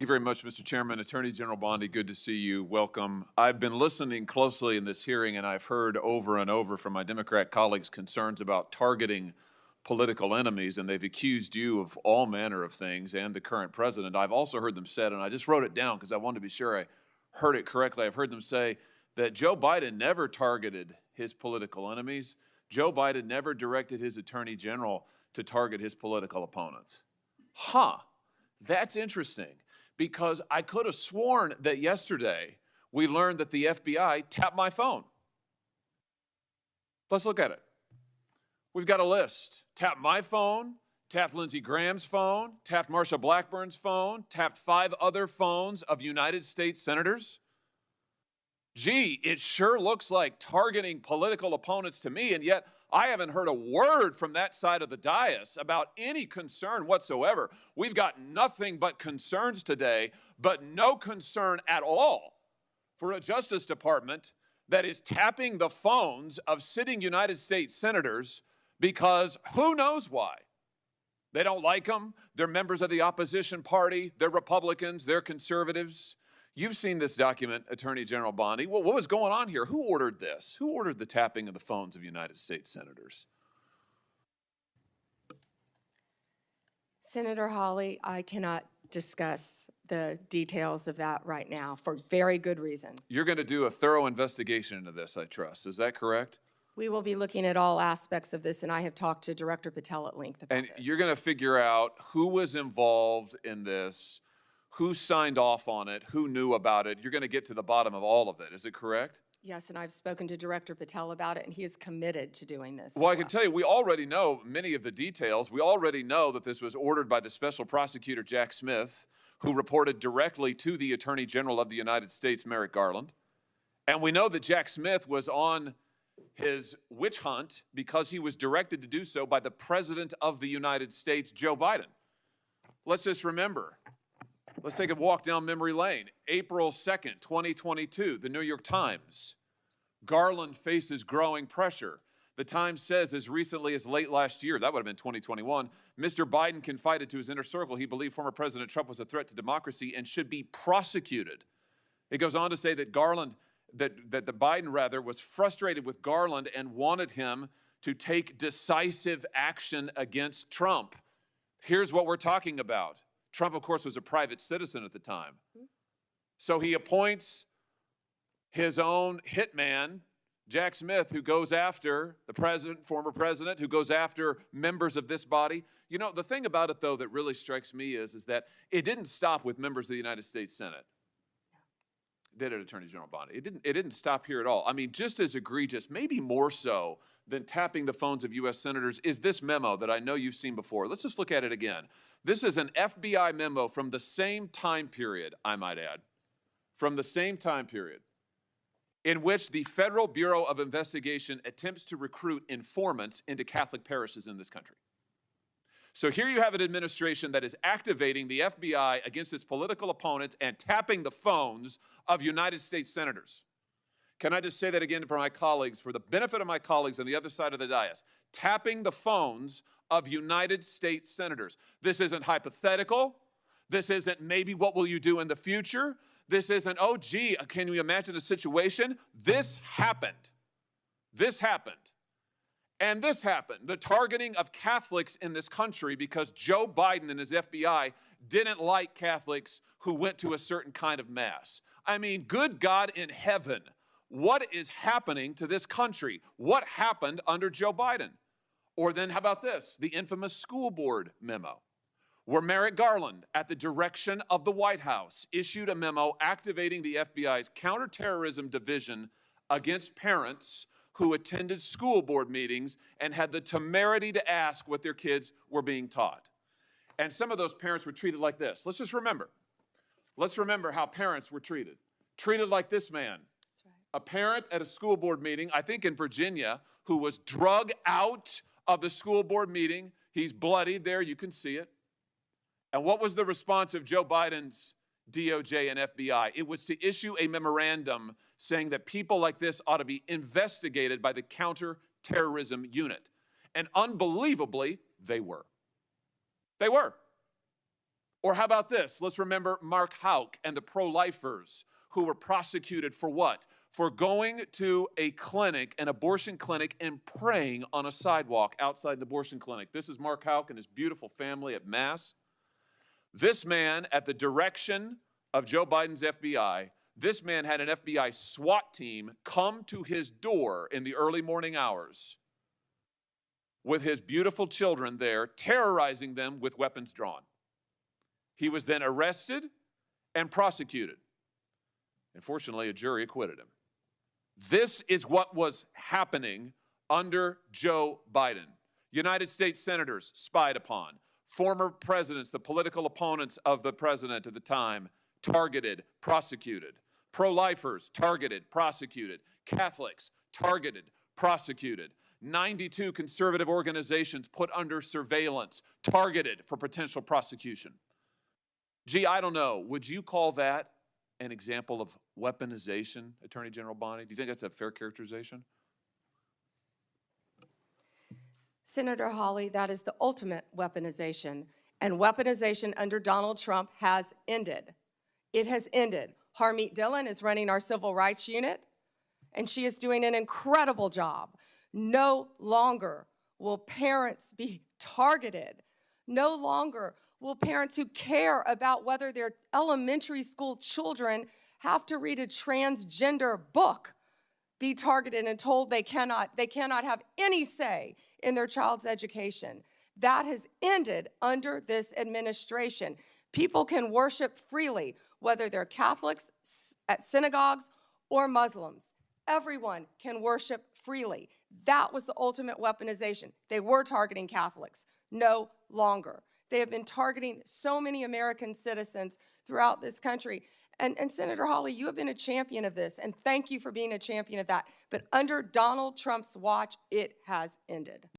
Thank you very much, Mr. Chairman. Attorney General Bondi, good to see you. Welcome. I've been listening closely in this hearing, and I've heard over and over from my Democrat colleagues concerns about targeting political enemies, and they've accused you of all manner of things and the current president. I've also heard them said, and I just wrote it down because I wanted to be sure I heard it correctly. I've heard them say that Joe Biden never targeted his political enemies. Joe Biden never directed his attorney general to target his political opponents. That's interesting. Because I could have sworn that yesterday we learned that the FBI tapped my phone. Let's look at it. We've got a list. Tapped my phone, tapped Lindsey Graham's phone, tapped Marsha Blackburn's phone, tapped 5 other phones of United States senators. Gee, it sure looks like targeting political opponents to me, and yet I haven't heard a word from that side of the dais about any concern whatsoever. We've got nothing but concerns today, but no concern at all for a Justice Department that is tapping the phones of sitting United States senators because who knows why. They don't like them. They're members of the opposition party. They're Republicans. They're conservatives. You've seen this document, Attorney General Bondi. Well, what was going on here? Who ordered this? Who ordered the tapping of the phones of United States senators? Senator Hawley, I cannot discuss the details of that right now for very good reason. You're going to do a thorough investigation into this, I trust. Is that correct? We will be looking at all aspects of this, and I have talked to Director Patel at length about And this. you're going to figure out who was involved in this, who signed off on it, who knew about it. You're going to get to the bottom of all of it. Is it correct? Yes, and I've spoken to Director Patel about it, and he is committed to doing this. Well, I can tell you, we already know many of the details. We already know that this was ordered by the Special Prosecutor Jack Smith, who reported directly to the Attorney General of the United States, Merrick Garland. And we know that Jack Smith was on his witch hunt because he was directed to do so by the President of the United States, Joe Biden. Let's just remember. Let's take a walk down memory lane. April 2nd, 2022, the New York Times. Garland faces growing pressure. The Times says as recently as late last year, that would have been 2021, Mr. Biden confided to his inner circle he believed former President Trump was a threat to democracy and should be prosecuted. It goes on to say that Biden was frustrated with Garland and wanted him to take decisive action against Trump. Here's what we're talking about. Trump, of course, was a private citizen at the time. So he appoints his own hitman, Jack Smith, who goes after the president, former president, who goes after members of this body. You know, the thing about it, though, that really strikes me is that it didn't stop with members of the United States Senate. Did it, Attorney General Bondi? It didn't stop here at all. I mean, just as egregious, maybe more so than tapping the phones of U.S. senators is this memo that I know you've seen before. Let's just look at it again. This is an FBI memo from the same time period, I might add, from the same time period in which the Federal Bureau of Investigation attempts to recruit informants into Catholic parishes in this country. So here you have an administration that is activating the FBI against its political opponents and tapping the phones of United States senators. Can I just say that again for my colleagues, for the benefit of my colleagues on the other side of the dais? Tapping the phones of United States senators. This isn't hypothetical. This isn't maybe what will you do in the future. This isn't, oh, gee, can you imagine a situation? This happened. This happened. And this happened, the targeting of Catholics in this country because Joe Biden and his FBI didn't like Catholics who went to a certain kind of mass. I mean, good God in heaven, what is happening to this country? What happened under Joe Biden? Or then how about this, the infamous school board memo, where Merrick Garland, at the direction of the White House, issued a memo activating the FBI's counterterrorism division against parents who attended school board meetings and had the temerity to ask what their kids were being taught. And some of those parents were treated like this. Let's just remember. Let's remember how parents were treated. Treated like this man. That's right. A parent at a school board meeting, I think in Virginia, who was drug out of the school board meeting. He's bloodied there, you can see it. And what was the response of Joe Biden's DOJ and FBI? It was to issue a memorandum saying that people like this ought to be investigated by the counterterrorism unit. And unbelievably, they were. They were. Or how about this? Let's remember Mark Houck and the pro-lifers who were prosecuted for what? For going to a clinic, an abortion clinic, and praying on a sidewalk outside an abortion clinic. This is Mark Houck and his beautiful family at Mass. This man, at the direction of Joe Biden's FBI, this man had an FBI SWAT team come to his door in the early morning hours with his beautiful children there, terrorizing them with weapons drawn. He was then arrested and prosecuted. Unfortunately, a jury acquitted him. This is what was happening under Joe Biden. United States senators spied upon. Former presidents, the political opponents of the president at the time, targeted, prosecuted. Pro-lifers, targeted, prosecuted. Catholics, targeted, prosecuted. 92 conservative organizations put under surveillance, targeted for potential prosecution. Gee, I don't know. Would you call that an example of weaponization, Attorney General Bonnie? Do you think that's a fair characterization? Senator Hawley, that is the ultimate weaponization, and weaponization under Donald Trump has ended. It has ended. Harmeet Dillon is running our civil rights unit, and she is doing an incredible job. No longer will parents be targeted. No longer will parents who care about whether their elementary school children have to read a transgender book be targeted and told they cannot have any say in their child's education. That has ended under this administration. People can worship freely, whether they're Catholics at synagogues or Muslims. Everyone can worship freely. That was the ultimate weaponization. They were targeting Catholics. No longer. They have been targeting so many American citizens throughout this country. And Senator Hawley, you have been a champion of this, and thank you for being a champion of that. But under Donald Trump's watch, it has ended.